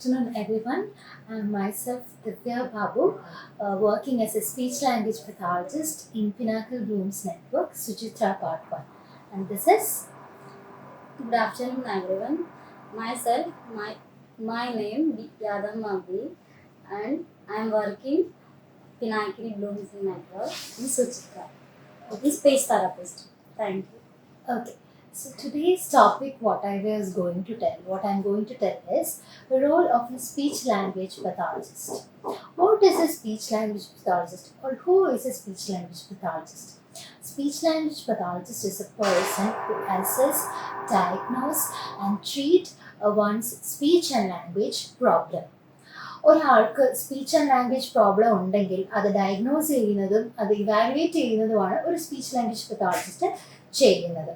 afternoon, everyone. I'm myself Divya Babu, working as a speech language pathologist in Pinnacle Blooms Network, Sujitra Part 1. And this is Good afternoon, everyone. Myself, my name is Yadam Abhi, and I'm working Pinnacle Blooms Network in Suchitra. Okay, speech therapist. Thank you. okay. So today's topic, what I'm going to tell is the role of a speech language pathologist. What is a speech language pathologist, or who is a speech language pathologist? Speech language pathologist is a person who assess, diagnose, and treat one's speech and language problem. ഒരാൾക്ക് speech and language problem ഉണ്ടെങ്കിൽ അത് diagnose ചെയ്യുന്നതും അത് evaluate ചെയ്യുന്നതുമാണ് ഒരു speech language pathologist ചെയ്യുന്നത്.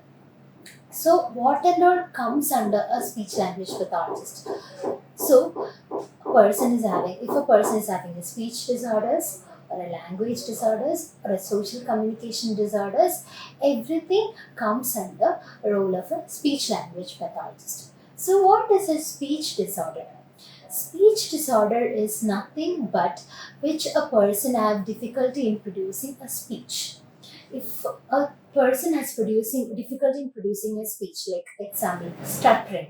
So, what and all comes under a speech language pathologist? So, if a person is having a speech disorders or a language disorders or a social communication disorders, everything comes under a role of a speech language pathologist. So, what is a speech disorder? Speech disorder is nothing but which a person have difficulty in producing a speech. If a person has difficulty in producing a speech, like example, stuttering,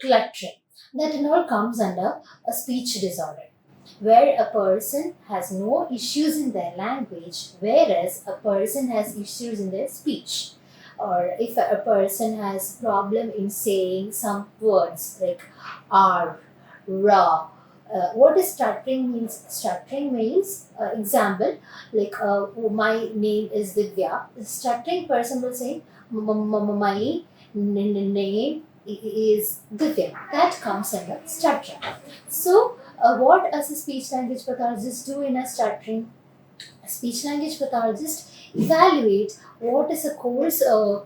cluttering, that and all comes under a speech disorder, where a person has no issues in their language, whereas a person has issues in their speech. Or if a person has problem in saying some words like R, raw. What is stuttering means? Stuttering means, example, like my name is Divya. The stuttering person will say, my name is Divya. That comes under stuttering. So, what does a speech language pathologist do in a stuttering? A speech language pathologist evaluate what is the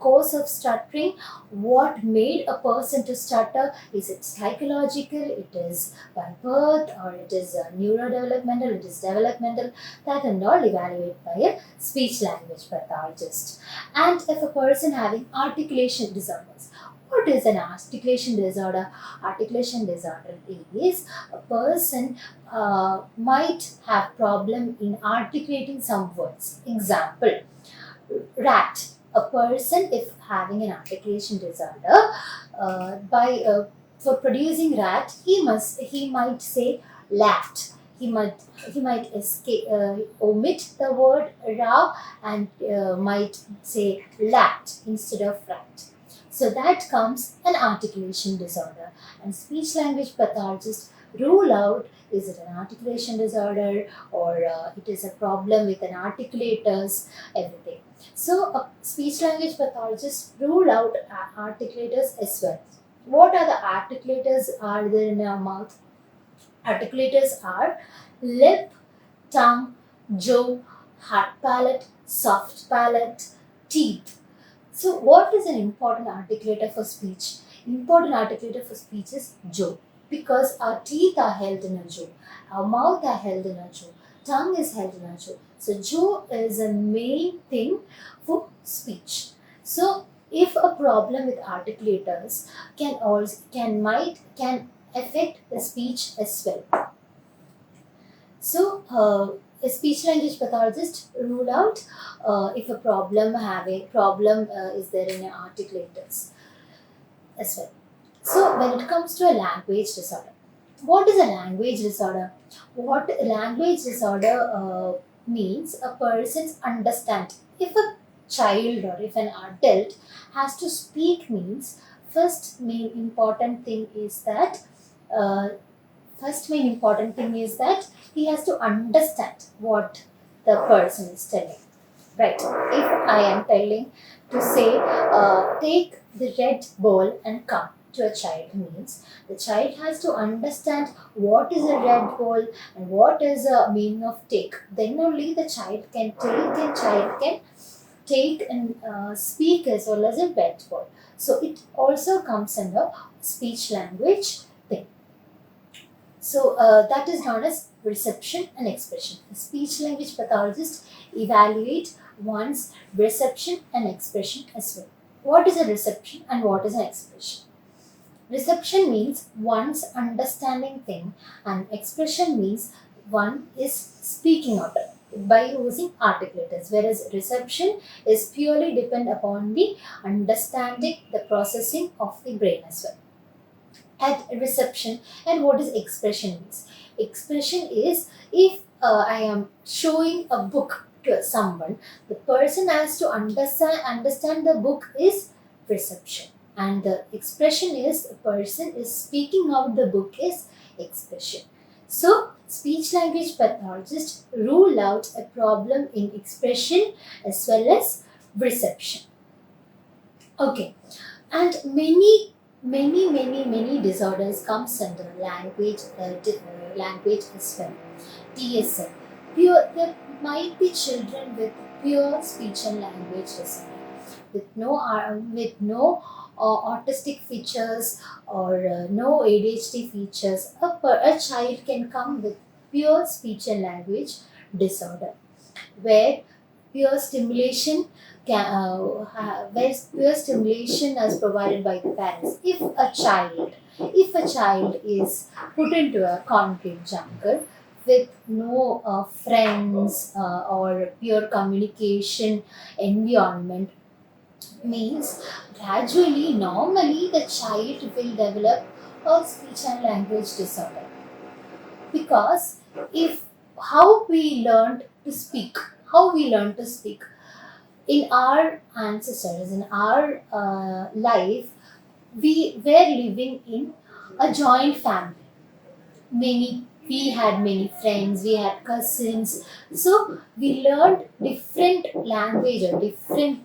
cause of stuttering, what made a person to stutter. Is it psychological, it is by birth, or it is neurodevelopmental, it is developmental. That and all evaluate by a speech language pathologist. And if a person having articulation disorders, what is an articulation disorder? Articulation disorder is a person might have problem in articulating some words. Example, rat. A person if having an articulation disorder, by for producing rat, he might say lat. He might omit the word ra and might say lat instead of rat. So that comes an articulation disorder, and speech language pathologist rule out, is it an articulation disorder, or it is a problem with an articulators, everything. So a speech language pathologist rule out articulators as well. What are the articulators are there in our mouth? Articulators are lip, tongue, jaw, hard palate, soft palate, teeth. So, what is an important articulator for speech? Important articulator for speech is jaw, because our teeth are held in a jaw, our mouth are held in a jaw, tongue is held in a jaw. So, jaw is a main thing for speech. So, if a problem with articulators can affect the speech as well. So, a speech language pathologist rule out if a problem is there in your articulators as well. So, when it comes to a language disorder, what is a language disorder? What language disorder means? A person's understand. If a child or if an adult has to speak, means first main important thing is that uh, he has to understand what the person is telling. Right. If I am telling to say, take the red ball and come to a child, means the child has to understand what is a red ball and what is the meaning of take. Then only the child can take and speak as well as a red ball. So it also comes under speech language thing. So that is known as reception and expression. A speech language pathologist evaluate one's reception and expression as well. What is a reception and what is an expression? Reception means one's understanding thing, and expression means one is speaking out by using articulators, whereas reception is purely depend upon the understanding, the processing of the brain as well. At reception, and what is expression means? Expression is if I am showing a book to someone, the person has to understand the book is reception, and the expression is the person is speaking out the book is expression. So speech language pathologists rule out a problem in expression as well as reception. Okay, and many disorders comes under language as well. TSL. There might be children with pure speech and language disorder, with no autistic features or no ADHD features. A child can come with pure speech and language disorder, where pure stimulation where pure stimulation is provided by the parents. If a child is put into a concrete jungle with no friends or pure communication environment, means gradually, normally the child will develop a speech and language disorder, because if how we learned to speak, how we learn to speak in our ancestors, in our life, we were living in a joint family. We had many friends, we had cousins, so we learned different language or different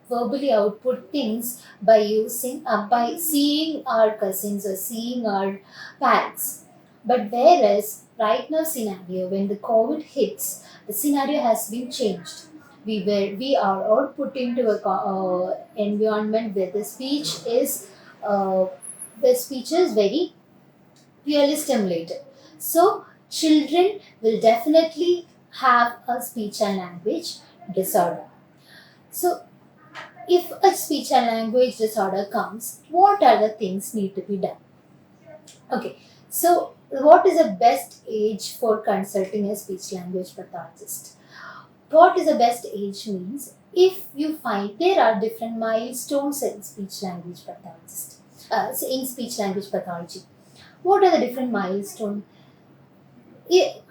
verbally output things by using by seeing our cousins or seeing our parents. But whereas right now scenario, when the COVID hits, the scenario has been changed. We are all put into a environment where uh, the speech is very purely stimulated. So children will definitely have a speech and language disorder. So if a speech and language disorder comes, what are the things need to be done? Okay, so what is the best age for consulting a speech language pathologist? What is the best age means, if you find there are different milestones in speech language pathologist, in speech language pathology. What are the different milestones?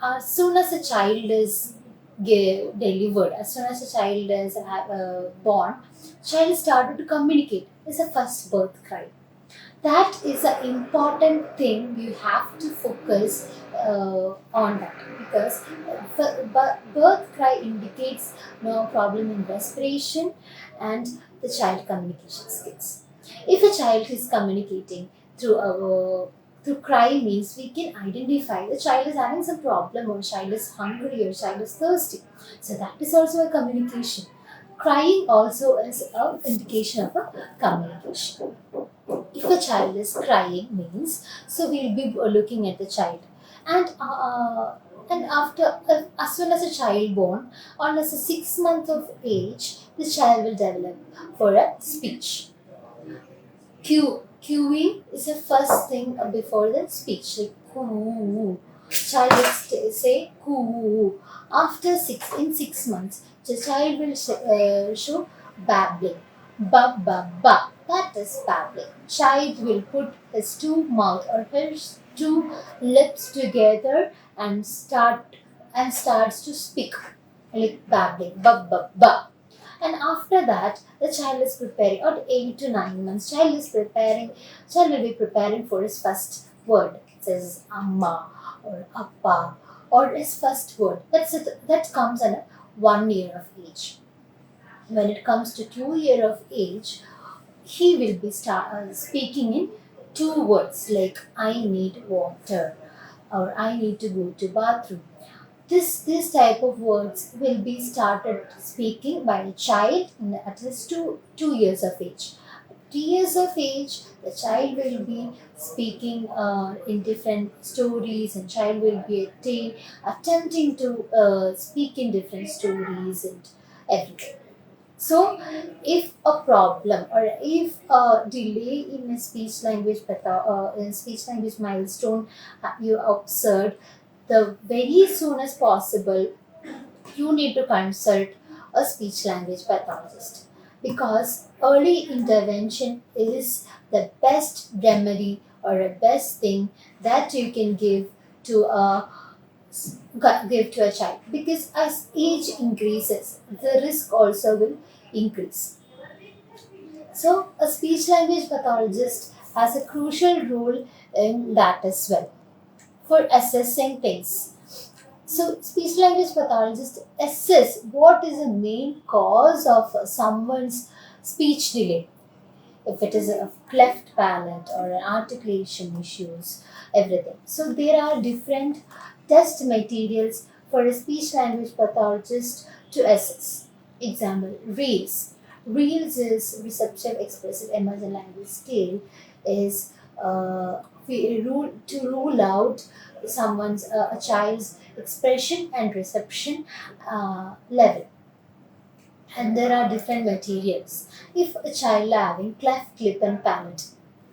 As soon as a child is delivered, as soon as a child is born, child started to communicate. It's a first birth cry. That is an important thing. You have to focus on that, because birth cry indicates no problem in respiration and the child communication skills. If a child is communicating through cry, means we can identify the child is having some problem, or child is hungry, or child is thirsty. So that is also a communication. Crying also is an indication of a communication. If a child is crying means, so we'll be looking at the child, and after as soon as a child born, on as a 6 month of age, the child will develop for a speech. Cueing is the first thing before the speech, like coo. Child will say coo. After 6 months, the child will show babbling. Ba ba ba. That is babbling. Child will put his two mouth or his two lips together and starts to speak like babbling. Ba ba ba. And after that, the child is preparing. At 8 to 9 months, child will be preparing for his first word. It says amma or appa or his first word. That's it. That comes at 1 year of age. When it comes to 2 year of age, he will be speaking in two words, like I need water or I need to go to bathroom. This type of words will be started speaking by a child in at least two years of age. 3 years of age, the child will be speaking in different stories, and child will be attempting to speak in different stories and everything. So, if a problem or if a delay in a in speech language milestone you observed, the very soon as possible, you need to consult a speech language pathologist, because early intervention is the best remedy or a best thing that you can to a give to a child, because as age increases the risk also will increase. So a speech language pathologist has a crucial role in that as well, for assessing things. So, speech language pathologists assess what is the main cause of someone's speech delay. If it is a cleft palate or an articulation issues, everything. So, there are different test materials for a speech language pathologist to assess. Example, REELS. REELS is Receptive Expressive Emergent Language Scale, is to rule out a child's expression and reception level. And there are different materials. If a child having cleft lip and palate,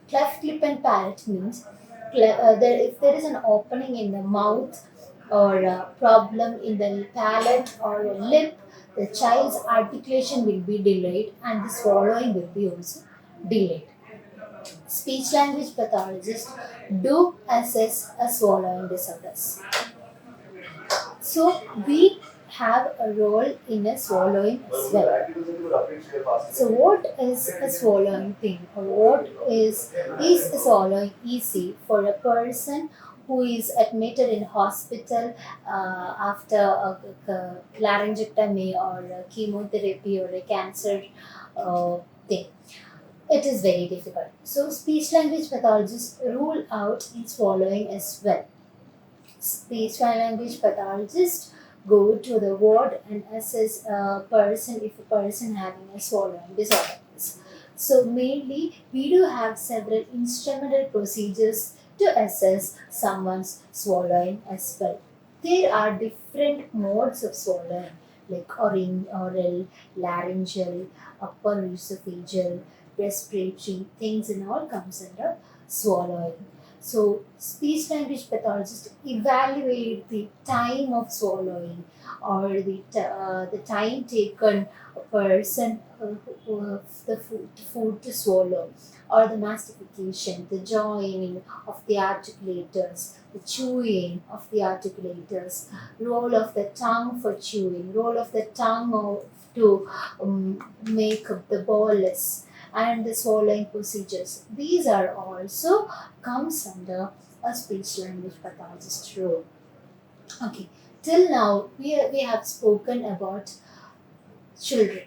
cleft lip and palate means if there is an opening in the mouth or a problem in the palate or a lip, the child's articulation will be delayed and the swallowing will be also delayed. Speech language pathologists do assess a swallowing disorders. So we have a role in a swallowing as well. So what is a swallowing thing, or what is a swallowing easy for a person who is admitted in hospital after a laryngectomy or a chemotherapy or a cancer thing? It is very difficult. So speech language pathologists rule out in swallowing as well. Speech language pathologists go to the ward and assess a person if a person having a swallowing disorder. So mainly we do have several instrumental procedures to assess someone's swallowing as well. There are different modes of swallowing like oral, laryngeal, upper esophageal, respiratory things and all comes under swallowing. So, speech language pathologists evaluate the time of swallowing or the time taken a person food to swallow, or the mastification, the joining of the articulators, the chewing of the articulators, role of the tongue for chewing, role of the tongue to make up the bolus, and the swallowing procedures. These are also comes under a speech language pathologist role. Okay, till now we have spoken about children.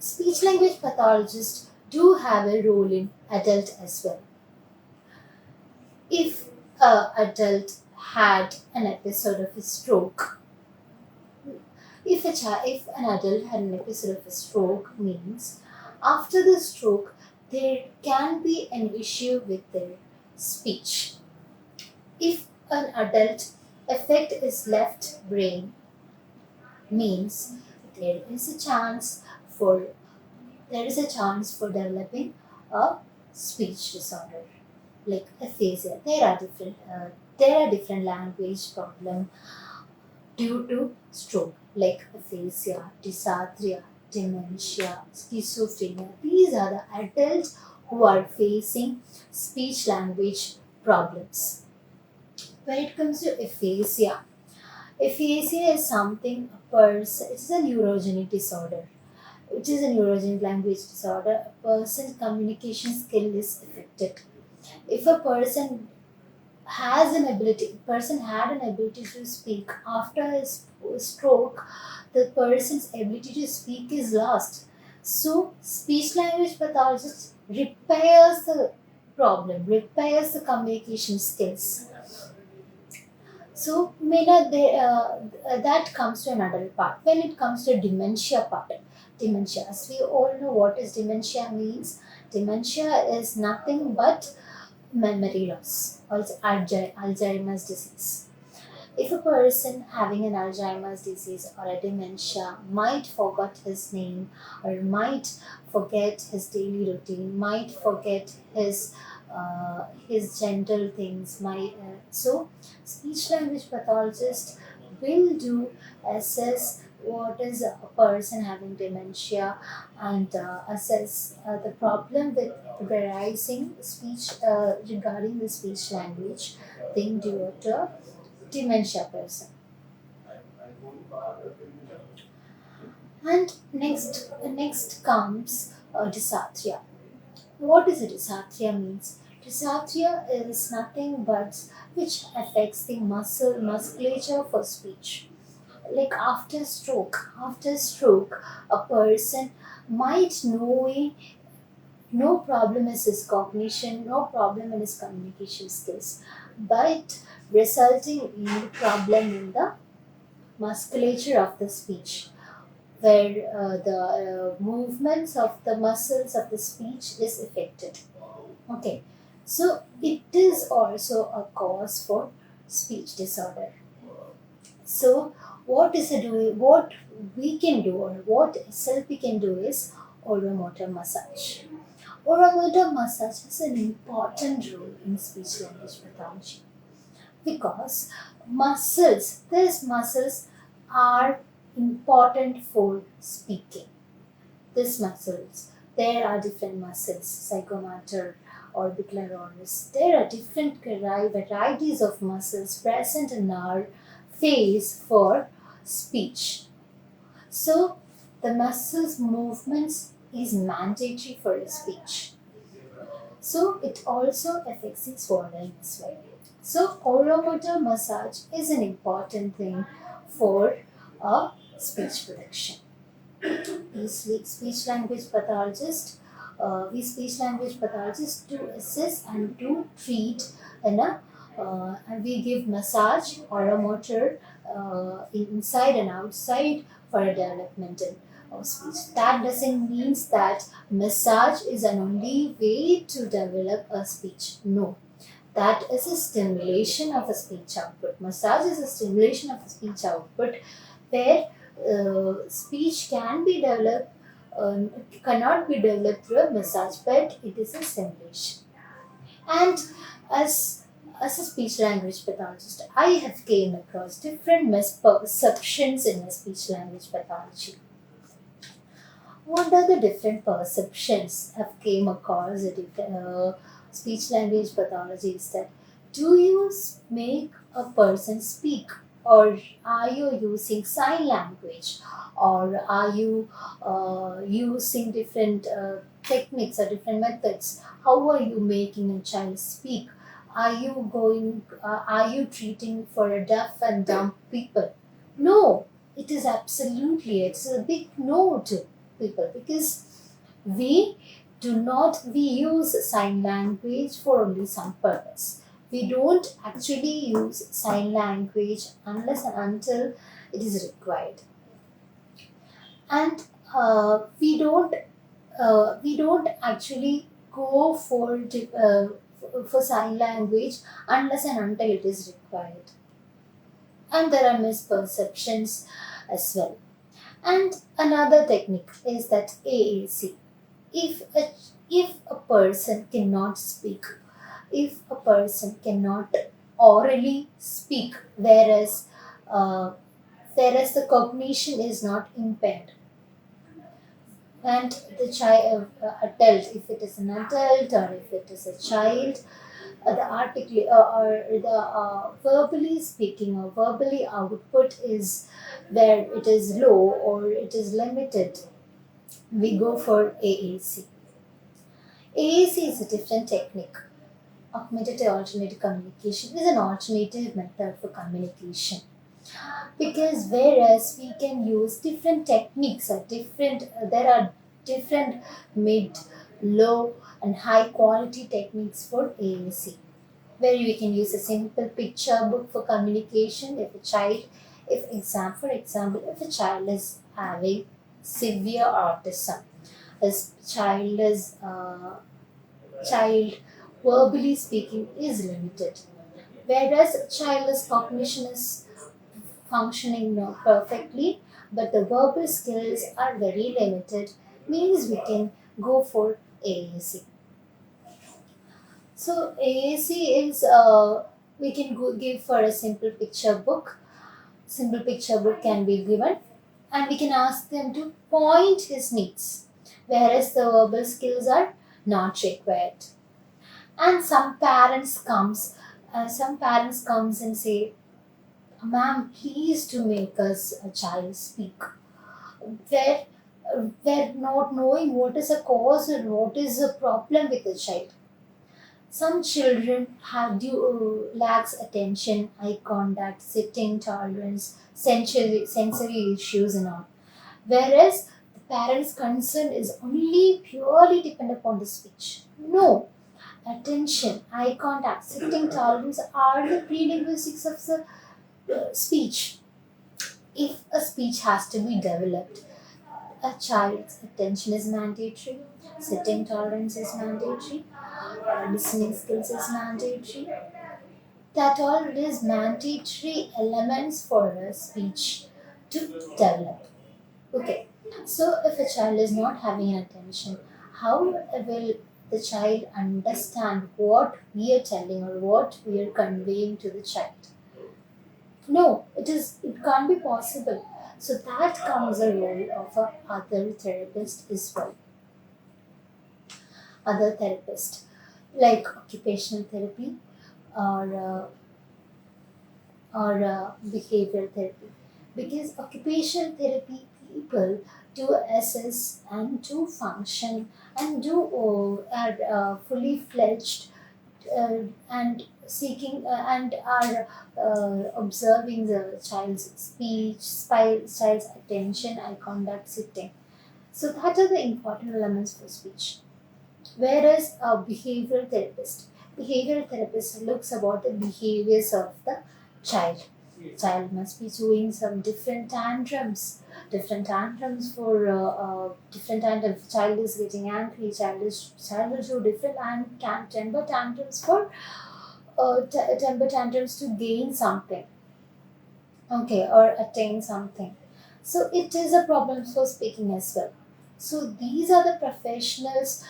Speech language pathologists do have a role in adult as well. If a adult had an episode of a stroke, if an adult had an episode of a stroke means after the stroke there can be an issue with their speech. If an adult affect his left brain means there is a chance for developing a speech disorder like aphasia. There are different language problem due to stroke like aphasia, dysarthria, dementia, schizophrenia. These are the adults who are facing speech language problems. When it comes to aphasia, aphasia is something a person, it's a neurogenic disorder. It is a neurogenic language disorder. A person's communication skill is affected. If a person had an ability to speak after his stroke, the person's ability to speak is lost. So, speech language pathologist repairs the problem, repairs the communication skills. So, that comes to another part. When it comes to dementia part, dementia, as we all know what is dementia means. Dementia is nothing but memory loss, also Alzheimer's disease. If a person having an Alzheimer's disease or a dementia might forget his name or might forget his daily routine, might forget his gentle things, so speech language pathologist will do assess what is a person having dementia and assess the problem with arising speech regarding the speech language thing due to a dementia person. And next comes dysarthria. What is a dysarthria means? Dysarthria is nothing but which affects the musculature for speech. Like after stroke, a person might know no problem is his cognition, no problem in his communication skills, but resulting in problem in the musculature of the speech, where the movements of the muscles of the speech is affected. Okay, so it is also a cause for speech disorder. So what we can do or what itself we can do is oromotor massage. Oromotor massage has an important role in speech language pathology because these muscles are important for speaking. These muscles, there are different muscles, zygomator, orbicular oris. There are different varieties of muscles present in our face for speech. So the muscles movements is mandatory for a speech. So it also affects the swallowing as well. So oromotor massage is an important thing for a speech production. Speech language pathologist, we speech language pathologists to assess and to treat in a and we give massage oromotor inside and outside for a developmental of speech. That doesn't mean that massage is an only way to develop a speech. No, that is a stimulation of a speech output. Massage is a stimulation of a speech output where speech can be developed, cannot be developed through a massage, but it is a stimulation. And as as a speech language pathologist, I have came across different misperceptions in the speech language pathology. What are the different perceptions I've came across in speech language pathology is that do you make a person speak or are you using sign language or are you using different techniques or different methods? How are you making a child speak? Are you treating for a deaf and dumb people? No, it is absolutely, it's a big no to people because we we use sign language for only some purpose. We don't actually use sign language unless and until it is required. And we don't actually go for sign language unless and until it is required. And there are misperceptions as well. And another technique is that AAC. If a, if a person cannot speak, if a person cannot orally speak, whereas the cognition is not impaired, and the child, adult, if it is an adult or if it is a child, the or the verbally speaking or verbally output is where it is low or it is limited, we go for AAC. AAC is a different technique. Augmented alternative communication is an alternative method for communication because whereas we can use different techniques or there are different mid, low and high quality techniques for AAC where we can use a simple picture book for communication for example if a child is having severe autism, this child verbally speaking is limited, whereas a child's cognition is functioning perfectly, but the verbal skills are very limited, means we can go for AAC. So AAC is we can give for a simple picture book. Simple picture book can be given, and we can ask them to point his needs, whereas the verbal skills are not required. And some parents comes and say, "Ma'am, please to make us a child speak." Where we're not knowing what is a cause and what is a problem with the child. Some children have lacks attention, eye contact, sitting tolerance, sensory issues and all. Whereas the parent's concern is only purely dependent upon the speech. No, attention, eye contact, sitting tolerance are the prerequisites of the speech. If a speech has to be developed, a child's attention is mandatory, sitting tolerance is mandatory, listening skills is mandatory. That all is mandatory elements for a speech to develop. Okay, so if a child is not having an attention, how will the child understand what we are telling or what we are conveying to the child? No, it can't be possible. So that comes a role of a other therapist as well. Other therapist like occupational therapy or behavioral therapy, because occupational therapy people do assess and do function and do are fully fledged and seeking and are observing the child's speech, child's attention, eye contact, sitting. So that are the important elements for speech. Whereas a behavioral therapist looks about the behaviors of the child. Child must be doing some different tantrums for different tantrums. Child is getting angry. Child will do different temper tantrums for temper tantrums to gain something, okay, or attain something. So it is a problem for speaking as well. So these are the professionals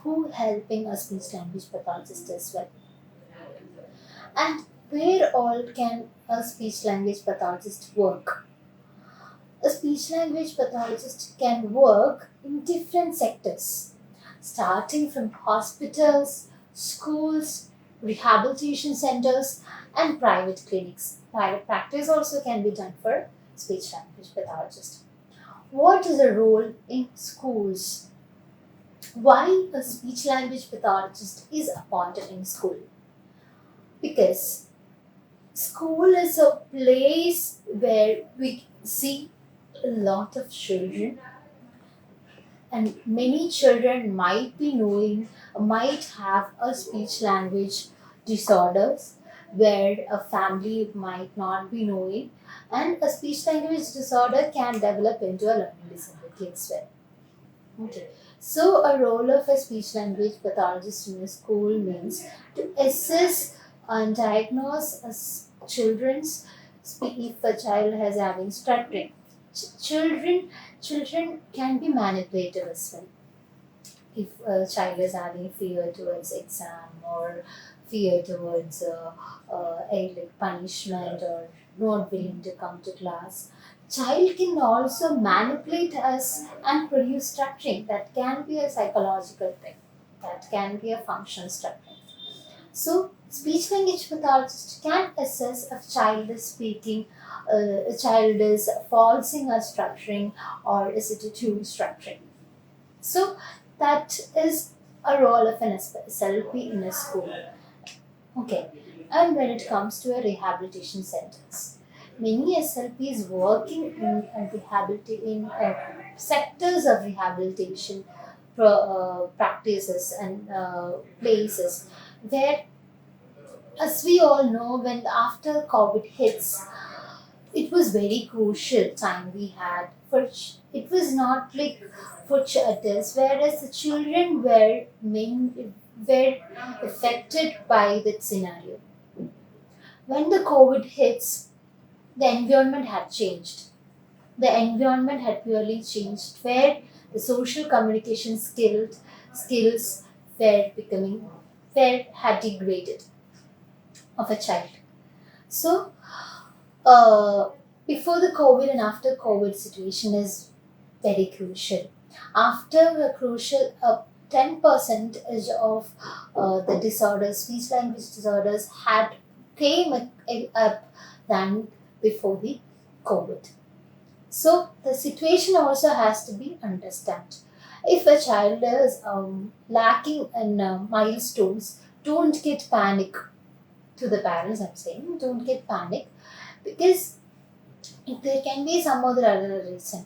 who helping a speech language pathologist as well. And where all can a speech language pathologist work? A speech language pathologist can work in different sectors, starting from hospitals, schools, rehabilitation centers, and private clinics. Private practice also can be done for speech language pathologist. What is the role in schools? Why a speech language pathologist is appointed in school? Because school is a place where we see a lot of children, and many children might have a speech language disorders where a family might not be knowing, and a speech language disorder can develop into a learning disability as well. Okay. So a role of a speech language pathologist in a school means to assess and diagnose children's if a child has having stuttering. Children can be manipulative as well. If a child is having fear towards exam or fear towards a like punishment or not willing to come to class, child can also manipulate us and produce structuring. That can be a psychological thing. That can be a function structuring. So, speech language pathologist can assess if child is speaking, a child is falsing or structuring, or is it a true structuring. So, that is a role of an SLP in a school. Okay, and when it comes to a rehabilitation centers, many SLPs working in sectors of rehabilitation practices and places where, as we all know, when after COVID hits, it was very crucial time we had for it was not like for adults, whereas the children were affected by that scenario. When the COVID hits, the environment had changed. The environment had purely changed, where the social communication skills had degraded of a child. So, uh, before the COVID and after COVID situation is very crucial. After the crucial, 10% of the disorders, speech language disorders, had came up than before the COVID. So the situation also has to be understood. If a child is lacking in milestones, don't get panic. To the parents, I'm saying, don't get panic, because there can be some other reason.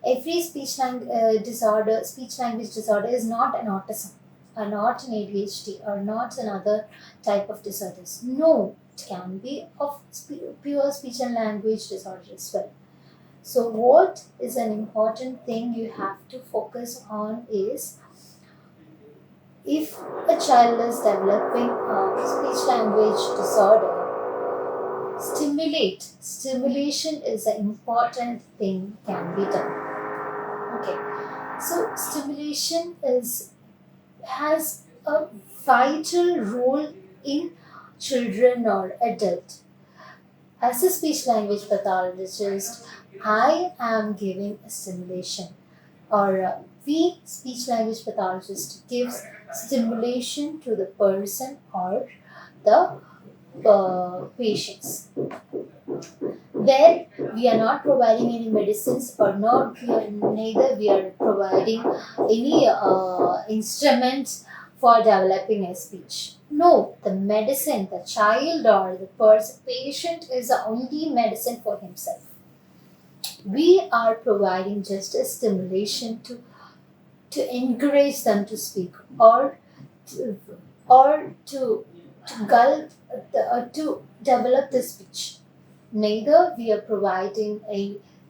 Every speech language disorder is not an autism, or not an ADHD, or not another type of disorders. No, it can be of pure speech and language disorder as well. So, what is an important thing you have to focus on is, if a child is developing a speech language disorder, stimulation is an important thing can be done. Okay, so stimulation has a vital role in children or adult. As a speech language pathologist, I am giving a stimulation, or we speech language pathologist gives stimulation to the person or the patients, where we are not providing any medicines, or not neither we are providing any instruments for developing a speech. No, the medicine, the child or the patient is the only medicine for himself. We are providing just a stimulation to encourage them to speak, or to, or to gulp, to develop the speech. Neither we are providing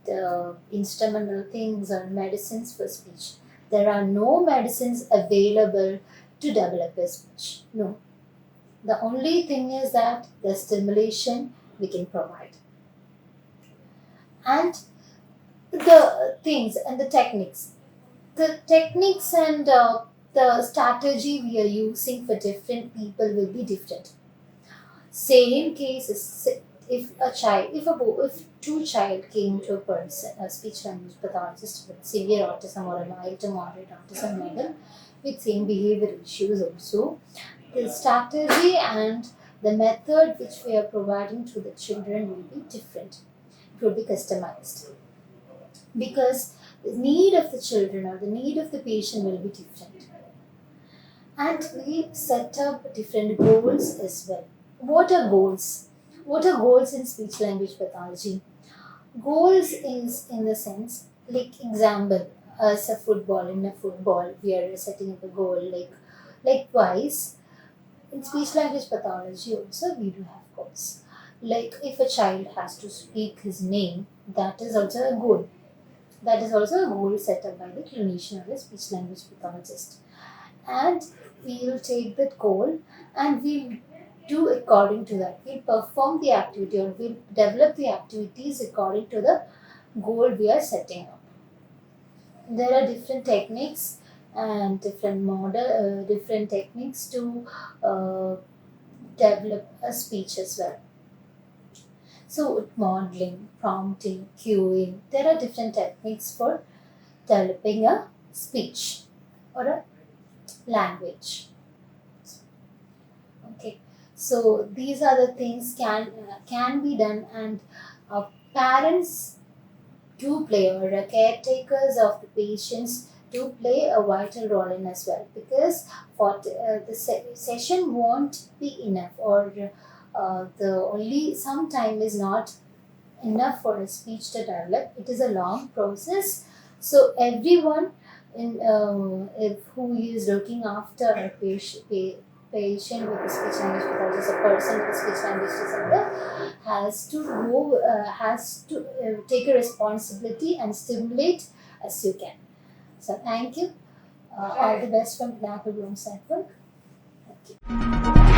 the instrumental things or medicines for speech. There are no medicines available to develop a speech. No. The only thing is that the stimulation we can provide. And the things and the techniques. The techniques and the strategy we are using for different people will be different. Same case is, if two child came to a speech language pathologist with severe autism or a mild to moderate autism level with same behavior issues also, the strategy and the method which we are providing to the children will be different. It will be customized, because the need of the children or the need of the patient will be different. And we set up different goals as well. What are goals? What are goals in speech language pathology? Goals is in the sense, like example, as a football, in a football, we are setting up a goal. Likewise, in speech language pathology also we do have goals. Like if a child has to speak his name, that is also a goal. That is also a goal set up by the clinician or the speech language pathologist. And we will take that goal and we'll do according to that. We'll perform the activity, or we'll develop the activities according to the goal we are setting up. There are different techniques and different techniques to develop a speech as well. So modeling, prompting, cueing, there are different techniques for developing a speech or a language. Okay, so these are the things can be done, and parents do play, or caretakers of the patients do play a vital role in as well, because for the session won't be enough, or the only some time is not enough for a speech to develop. It is a long process. So everyone who is looking after a patient with a speech language pathologist, a person with a speech language disorder, has to take a responsibility and stimulate as you can. So thank you. All the best from Pinnacle Blooms Network. Thank you.